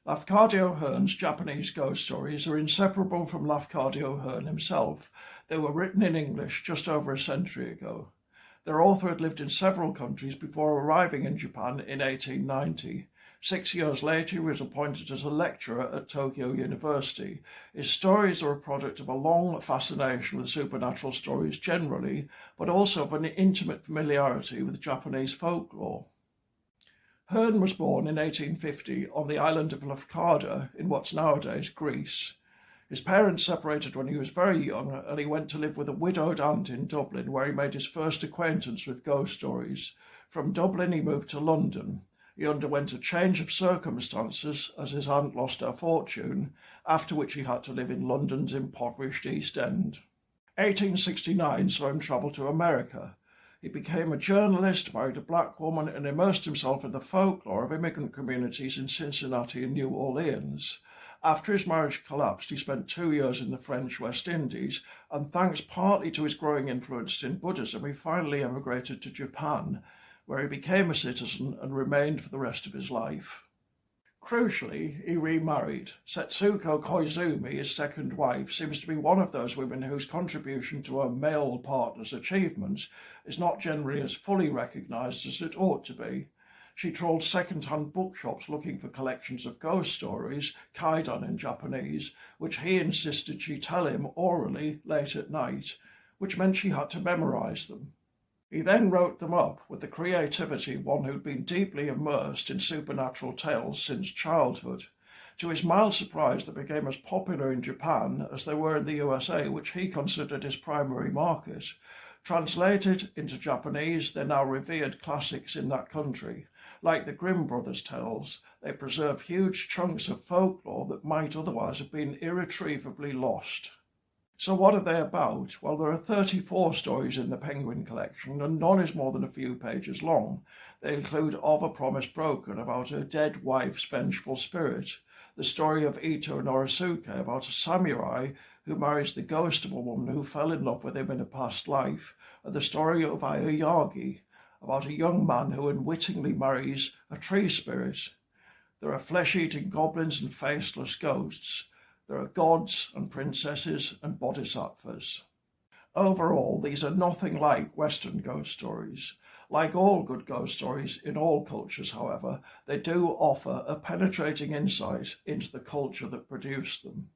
Lafcadio Hearn's Japanese ghost stories are inseparable from Lafcadio Hearn himself. They were written in English just over a century ago. Their author had lived in several countries before arriving in Japan in 1890. 6 years later, he was appointed as a lecturer at Tokyo University. His stories are a product of a long fascination with supernatural stories generally, but also of an intimate familiarity with Japanese folklore. Hearn was born in 1850 on the island of Lefkada in what's nowadays Greece. His parents separated when he was very young, and he went to live with a widowed aunt in Dublin, where he made his first acquaintance with ghost stories. From Dublin, he moved to London. He underwent a change of circumstances as his aunt lost her fortune, after which he had to live in London's impoverished East End. 1869 saw him travel to America. He became a journalist, married a black woman, and immersed himself in the folklore of immigrant communities in Cincinnati and New Orleans. After his marriage collapsed, he spent 2 years in the French West Indies, and thanks partly to his growing influence in Buddhism, he finally emigrated to Japan, where he became a citizen and remained for the rest of his life. Crucially, he remarried. Setsuko Koizumi, his second wife, seems to be one of those women whose contribution to her male partner's achievements is not generally as fully recognised as it ought to be. She trawled second-hand bookshops looking for collections of ghost stories, kaidan in Japanese, which he insisted she tell him orally late at night, which meant she had to memorise them. He then wrote them up with the creativity of one who'd been deeply immersed in supernatural tales since childhood. To his mild surprise, they became as popular in Japan as they were in the USA, which he considered his primary market. Translated into Japanese, they're now revered classics in that country. Like the Grimm brothers' tales, they preserve huge chunks of folklore that might otherwise have been irretrievably lost. So what are they about? Well, there are 34 stories in the Penguin collection, and none is more than a few pages long. They include Of a Promise Broken, about her dead wife's vengeful spirit, the story of Ito Norisuke, about a samurai who marries the ghost of a woman who fell in love with him in a past life, and the story of Aoyagi, about a young man who unwittingly marries a tree spirit. There are flesh-eating goblins and faceless ghosts. There are gods and princesses and bodhisattvas. Overall, these are nothing like Western ghost stories. Like all good ghost stories in all cultures, however, they do offer a penetrating insight into the culture that produced them.